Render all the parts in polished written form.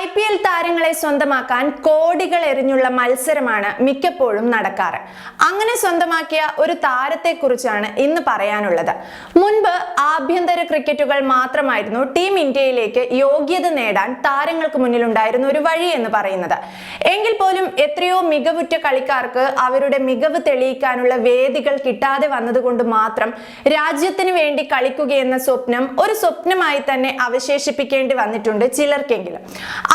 IPL താരങ്ങളെ സ്വന്തമാക്കാൻ കോടികൾ എറിഞ്ഞുള്ള മത്സരമാണ് മിക്കപ്പോഴും നടക്കാറ്. അങ്ങനെ സ്വന്തമാക്കിയ ഒരു താരത്തെക്കുറിച്ചാണ് ഇന്ന് പറയാനുള്ളത്. മുൻപ് ആഭ്യന്തര ക്രിക്കറ്റുകൾ മാത്രമായിരുന്നു ടീം ഇന്ത്യയിലേക്ക് യോഗ്യത നേടാൻ താരങ്ങൾക്ക് മുന്നിലുണ്ടായിരുന്ന ഒരു വഴി എന്ന് പറയുന്നത്. എങ്കിൽ പോലും എത്രയോ മികവുറ്റ കളിക്കാർക്ക് അവരുടെ മികവ് തെളിയിക്കാനുള്ള വേദികൾ കിട്ടാതെ വന്നതുകൊണ്ട് മാത്രം രാജ്യത്തിന് വേണ്ടി കളിക്കുകയെന്ന സ്വപ്നം ഒരു സ്വപ്നമായി തന്നെ അവശേഷിപ്പിക്കേണ്ടി വന്നിട്ടുണ്ട് ചിലർക്കെങ്കിലും.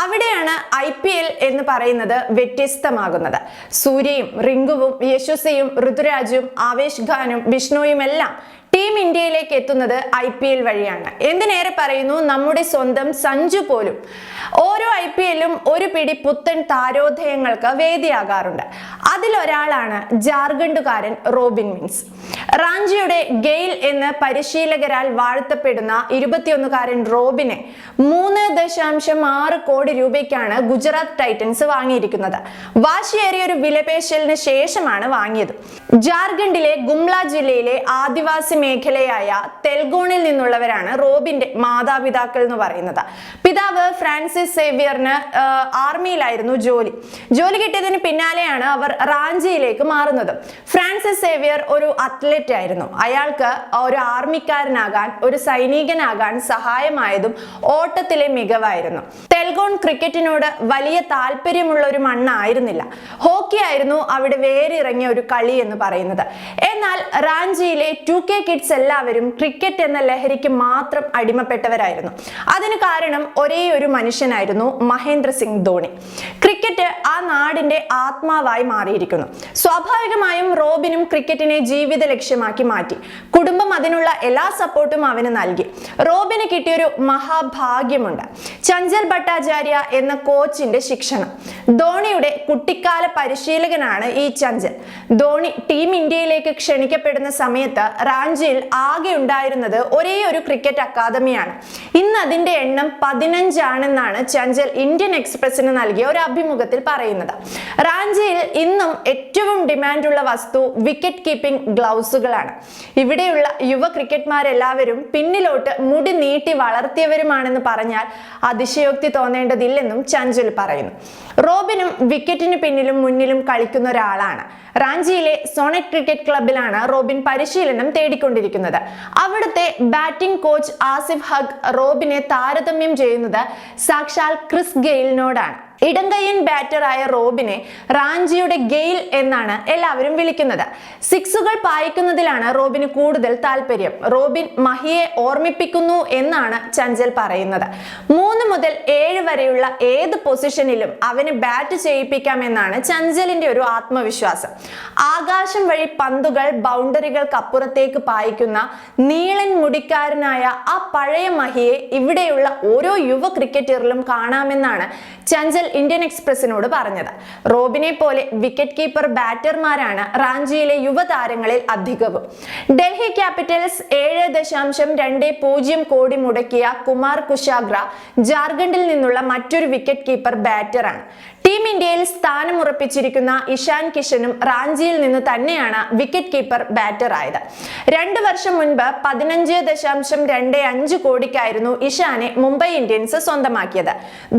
അവിടെയാണ് IPL എന്ന് പറയുന്നത് വ്യത്യസ്തമാകുന്നത്. സൂര്യയും റിങ്കുവും യശസ്വിയും ഋതുരാജും ആവേശ് ഖാനും ബിഷ്ണോയും എല്ലാം ടീം ഇന്ത്യയിലേക്ക് എത്തുന്നത് IPL വഴിയാണ്. എന്തിനേറെ പറയുന്നു, നമ്മുടെ സ്വന്തം സഞ്ജു പോലും ഓരോ IPLും ഒരു പിടി പുത്തൻ താരോദയങ്ങൾക്ക് വേദിയാകാറുണ്ട്. അതിലൊരാളാണ് ജാർഖണ്ഡുകാരൻ റോബിൻ മിൻസ്. റാഞ്ചിയുടെ ഗെയിൽ എന്ന് പരിശീലകരാൽ വാഴ്ത്തപ്പെടുന്ന 21കാരൻ റോബിനെ 3.6 കോടി രൂപയ്ക്കാണ് ഗുജറാത്ത് ടൈറ്റൻസ് വാങ്ങിയിരിക്കുന്നത്. വാശിയേറിയ ഒരു വിലപേശലിന് ശേഷമാണ് വാങ്ങിയത്. ജാർഖണ്ഡിലെ ഗുംല ജില്ലയിലെ ആദിവാസി മേഖലയായ തെൽഗോണിൽ നിന്നുള്ളവരാണ് റോബിന്റെ മാതാപിതാക്കൾ എന്ന് പറയുന്നത്. പിതാവ് ഫ്രാൻസിസ് സേവ്യറിന് ആർമിയിലായിരുന്നു ജോലി കിട്ടിയതിന് പിന്നാലെയാണ് അവർ റാഞ്ചിയിലേക്ക് മാറുന്നത്. ഫ്രാൻസിസ് സേവ്യർ ഒരു അത്ലറ്റ് ആയിരുന്നു. അയാൾക്ക് ഒരു ആർമിക്കാരനാകാൻ, ഒരു സൈനികനാകാൻ സഹായമായതും ഓട്ടത്തിലെ മികവായിരുന്നു. തെൽഗോൺ ക്രിക്കറ്റിനോട് വലിയ താല്പര്യമുള്ള ഒരു മണ്ണായിരുന്നില്ല. ഹോക്കി ആയിരുന്നു അവിടെ വേറിറങ്ങിയ ഒരു കളി എന്ന് പറയുന്നത്. എന്നാൽ റാഞ്ചിയിലെ 2K കിഡ്സ് എല്ലാവരും ക്രിക്കറ്റ് എന്ന ലഹരിക്ക് മാത്രം അടിമപ്പെട്ടവരായിരുന്നു. അതിന് കാരണം ഒരേ ഒരു മനുഷ്യനായിരുന്നു, മഹേന്ദ്ര സിംഗ് ധോണി. ക്രിക്കറ്റ് ആ നാടിന്റെ ആത്മാവായി മാറിയിരിക്കുന്നു. സ്വാഭാവികമായും റോബിനും ക്രിക്കറ്റിനെ ജീവിത ലക്ഷ്യമാക്കി മാറ്റി. കുടുംബം അതിനുള്ള എല്ലാ സപ്പോർട്ടും അവന് നൽകി. റോബിന് കിട്ടിയൊരു മഹാഭാഗ്യമുണ്ട്. ചഞ്ചൽ ഭട്ടാചാര്യ എന്ന കോച്ചിന്റെ ശിക്ഷണം. ധോണിയുടെ കുട്ടിക്കാല പരിശീലകനാണ് ഈ ചഞ്ചൽ. ധോണി ടീം ഇന്ത്യയിലേക്ക് ക്ഷണിക്കപ്പെടുന്ന സമയത്ത് റാഞ്ചിയിൽ ആകെ ഉണ്ടായിരുന്നത് ഒരേ ഒരു ക്രിക്കറ്റ് അക്കാദമിയാണ്. ഇന്ന് അതിന്റെ എണ്ണം 15 ആണെന്നാണ് ചഞ്ചൽ ഇന്ത്യൻ എക്സ്പ്രസിന് നൽകിയ ഒരു അഭിമുഖത്തിൽ പറയുന്നത്. റാഞ്ചിയിൽ ഇന്നും ഏറ്റവും ഡിമാൻഡുള്ള വസ്തു വിക്കറ്റ് കീപ്പിംഗ് ഗ്ലൗസുകളാണ്. ഇവിടെയുള്ള യുവ ക്രിക്കറ്റ്മാരെല്ലാവരും പിന്നിലോട്ട് മുടി നീട്ടി വളർത്തിയവരുമാണെന്ന് പറഞ്ഞാൽ അതിശയോക്തി തോന്നേണ്ടതില്ലെന്നും ചഞ്ചൽ പറയുന്നു. റോബിനും വിക്കറ്റിന് പിന്നിലും മുന്നിലും കളിക്കുന്ന ഒരാളാണ്. റാഞ്ചിയിലെ സോണറ്റ് ക്രിക്കറ്റ് ക്ലബിലാണ് റോബിൻ പരിശീലനം തേടിക്കൊണ്ടിരിക്കുന്നത്. അവിടുത്തെ ബാറ്റിംഗ് കോച്ച് ആസിഫ് ഹഗ് റോബിനെ താരതമ്യം ചെയ്യുന്നത് സാക്ഷാൽ ക്രിസ് ഗെയിലിനോടാണ്. ഇടംകയ്യൻ ബാറ്ററായ റോബിനെ റാഞ്ചിയുടെ ഗെയിൽ എന്നാണ് എല്ലാവരും വിളിക്കുന്നത്. സിക്സുകൾ പായിക്കുന്നതിലാണ് റോബിന് കൂടുതൽ താല്പര്യം. റോബിൻ മഹിയെ ഓർമ്മിപ്പിക്കുന്നു എന്നാണ് ചഞ്ചൽ പറയുന്നത്. 3 മുതൽ 7 വരെയുള്ള ഏത് പൊസിഷനിലും അവന് ബാറ്റ് ചെയ്യിപ്പിക്കാമെന്നാണ് ചഞ്ചലിന്റെ ഒരു ആത്മവിശ്വാസം. ആകാശം വഴി പന്തുകൾ ബൗണ്ടറികൾക്കപ്പുറത്തേക്ക് പായിക്കുന്ന നീളൻ മുടിക്കാരനായ ആ പഴയ മഹിയെ ഇവിടെയുള്ള ഓരോ യുവ ക്രിക്കറ്ററിലും കാണാമെന്നാണ് ചഞ്ചൽ ഇന്ത്യൻ എക്സ്പ്രസിനോട് പറഞ്ഞത്. റോബിനെ പോലെ വിക്കറ്റ് കീപ്പർ ബാറ്റർമാരാണ് റാഞ്ചിയിലെ യുവതാരങ്ങളിൽ അധികവും. ഡൽഹി ക്യാപിറ്റൽസ് 7.20 കോടി മുടക്കിയ കുമാർ കുശാഗ്ര ജാർഖണ്ഡിൽ നിന്നുള്ള മറ്റൊരു വിക്കറ്റ് കീപ്പർ ബാറ്ററാണ്. ടീം ഇന്ത്യയിൽ സ്ഥാനമുറപ്പിച്ചിരിക്കുന്ന ഇഷാൻ കിഷനും റാഞ്ചിയിൽ നിന്ന് തന്നെയാണ് വിക്കറ്റ് കീപ്പർ ബാറ്റർ ആയത്. 2 വർഷം മുൻപ് 15.25 കോടിക്കായിരുന്നു ഇഷാനെ മുംബൈ ഇന്ത്യൻസ് സ്വന്തമാക്കിയത്.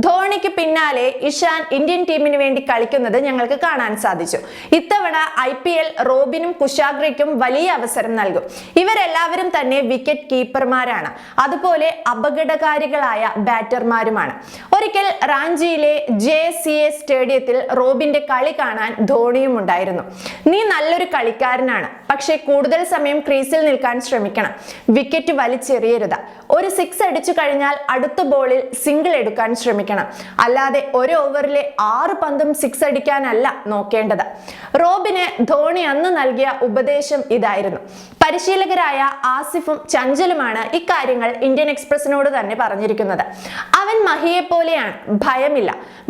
ധോണിക്ക് പിന്നാലെ ഇഷാൻ ഇന്ത്യൻ ടീമിന് വേണ്ടി കളിക്കുന്നത് ഞങ്ങൾക്ക് കാണാൻ സാധിച്ചു. ഇത്തവണ IPL റോബിനും കുശാഗ്രയ്ക്കും വലിയ അവസരം നൽകും. ഇവരെല്ലാവരും തന്നെ വിക്കറ്റ് കീപ്പർമാരാണ്, അതുപോലെ അപകടകാരികളായ ബാറ്റർമാരുമാണ്. ഒരിക്കൽ റാഞ്ചിയിലെ JCA സ്റ്റേഡിയത്തിൽ റോബിന്റെ കളി കാണാൻ ധോണിയും ഉണ്ടായിരുന്നു. നീ നല്ലൊരു കളിക്കാരനാണ്, പക്ഷെ കൂടുതൽ സമയം ക്രീസിൽ നിൽക്കാൻ ശ്രമിക്കണം. വിക്കറ്റ് വലിച്ചെറിയരുത്. ഒരു 6 അടിച്ചു കഴിഞ്ഞാൽ അടുത്ത ബോളിൽ സിംഗിൾ എടുക്കാൻ ശ്രമിക്കണം. അല്ലാതെ ഒരു ഓവറിലെ 6 പന്തും 6 അടിക്കാനല്ല നോക്കേണ്ടത്. റോബിന് ധോണി അന്ന് നൽകിയ ഉപദേശം ഇതായിരുന്നു. പരിശീലകരായ ആസിഫും ചഞ്ചലുമാണ് ഇക്കാര്യങ്ങൾ ഇന്ത്യൻ എക്സ്പ്രസിനോട് തന്നെ പറഞ്ഞിരിക്കുന്നത്. അവൻ മഹിയെ പോലെയാണ്, ഭയമില്ല.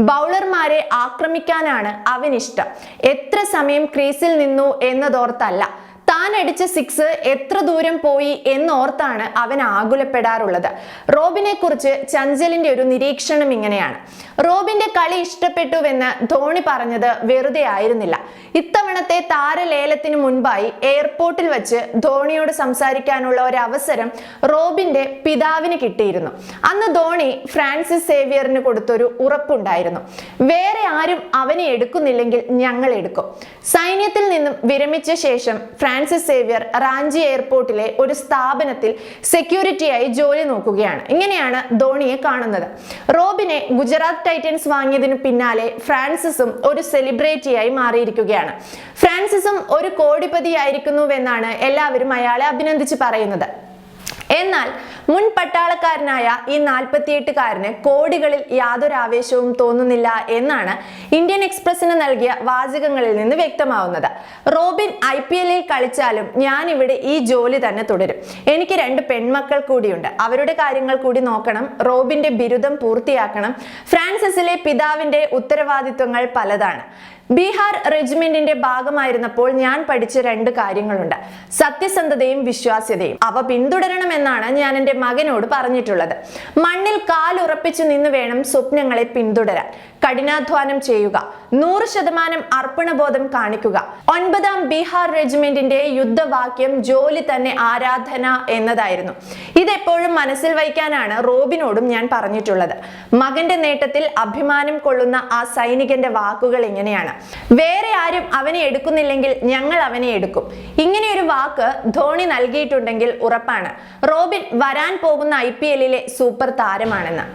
ബൗളർമാരെ ആക്രമിക്കാനാണ് അവനിഷ്ടം. എത്ര സമയം ക്രീസിൽ നിന്നു എന്നതോർത്തല്ല, താൻ അടിച്ച 6 എത്ര ദൂരം പോയി എന്നോർത്താണ് അവൻ ആകുലപ്പെടാറുള്ളത്. റോബിനെ കുറിച്ച് ചഞ്ചലിന്റെ ഒരു നിരീക്ഷണം ഇങ്ങനെയാണ്. റോബിന്റെ കളി ഇഷ്ടപ്പെട്ടുവെന്ന് ധോണി പറഞ്ഞത് വെറുതെ ആയിരുന്നില്ല. ഇത്തവണത്തെ താരലേലത്തിന് മുൻപായി എയർപോർട്ടിൽ വെച്ച് ധോണിയോട് സംസാരിക്കാനുള്ള ഒരു അവസരം റോബിന്റെ പിതാവിന് കിട്ടിയിരുന്നു. അന്ന് ധോണി ഫ്രാൻസിസ് സേവിയറിന് കൊടുത്തൊരു ഉറപ്പുണ്ടായിരുന്നു, വേറെ ആരും അവനെ എടുക്കുന്നില്ലെങ്കിൽ ഞങ്ങൾ എടുക്കും. സൈന്യത്തിൽ നിന്നും വിരമിച്ച ശേഷം ഫ്രാൻസിസ് സേവിയർ റാഞ്ചി എയർപോർട്ടിലെ ഒരു സ്ഥാപനത്തിൽ സെക്യൂരിറ്റിയായി ജോലി നോക്കുകയാണ്. ഇങ്ങനെയാണ് ധോണിയെ കാണുന്നത്. റോബിനെ ഗുജറാത്ത് ടൈറ്റൻസ് വാങ്ങിയതിനു പിന്നാലെ ഫ്രാൻസിസും ഒരു സെലിബ്രിറ്റിയായി മാറിയിരിക്കുകയാണ്. ഫ്രാൻസിസും ഒരു കോടിപതിയായിരിക്കുന്നുവെന്നാണ് എല്ലാവരും അയാളെ അഭിനന്ദിച്ച് പറയുന്നത്. എന്നാൽ മുൻ പട്ടാളക്കാരനായ ഈ 48-കാരന് കോടികളിൽ യാതൊരു ആവേശവും തോന്നുന്നില്ല എന്നാണ് ഇന്ത്യൻ എക്സ്പ്രസിന് നൽകിയ വാചകങ്ങളിൽ നിന്ന് വ്യക്തമാവുന്നത്. റോബിൻ IPL-ൽ കളിച്ചാലും ഞാൻ ഇവിടെ ഈ ജോലി തന്നെ തുടരും. എനിക്ക് 2 പെൺമക്കൾ കൂടിയുണ്ട്, അവരുടെ കാര്യങ്ങൾ കൂടി നോക്കണം. റോബിന്റെ ബിരുദം പൂർത്തിയാക്കണം. ഫ്രാൻസിസിലെ പിതാവിന്റെ ഉത്തരവാദിത്വങ്ങൾ പലതാണ്. ബീഹാർ റെജിമെന്റിന്റെ ഭാഗമായിരുന്നപ്പോൾ ഞാൻ പഠിച്ച 2 കാര്യങ്ങളുണ്ട്: സത്യസന്ധതയും വിശ്വാസ്യതയും. അവ പിന്തുടരണമെന്നാണ് ഞാൻ എൻ്റെ മകനോട് പറഞ്ഞിട്ടുള്ളത്. മണ്ണിൽ കാലുറപ്പിച്ചു നിന്ന് വേണം സ്വപ്നങ്ങളെ പിന്തുടരാൻ. കഠിനാധ്വാനം ചെയ്യുക, 100% അർപ്പണബോധം കാണിക്കുക. 9ാം ബീഹാർ റെജിമെന്റിന്റെ യുദ്ധവാക്യം ജോലി തന്നെ ആരാധന എന്നതായിരുന്നു. ഇതെപ്പോഴും മനസ്സിൽ വയ്ക്കാനാണ് റോബിനോടും ഞാൻ പറഞ്ഞിട്ടുള്ളത്. മകന്റെ നേട്ടത്തിൽ അഭിമാനം കൊള്ളുന്ന ആ സൈനികന്റെ വാക്കുകൾ ഇങ്ങനെയാണ്: വേറെ ആരും അവനെ എടുക്കുന്നില്ലെങ്കിൽ ഞങ്ങൾ അവനെ എടുക്കും. ഇങ്ങനെയൊരു വാക്ക് ധോണി നൽകിയിട്ടുണ്ടെങ്കിൽ ഉറപ്പാണ് റോബിൻ വരാൻ പോകുന്ന IPL-ലെ സൂപ്പർ താരമാണെന്ന്.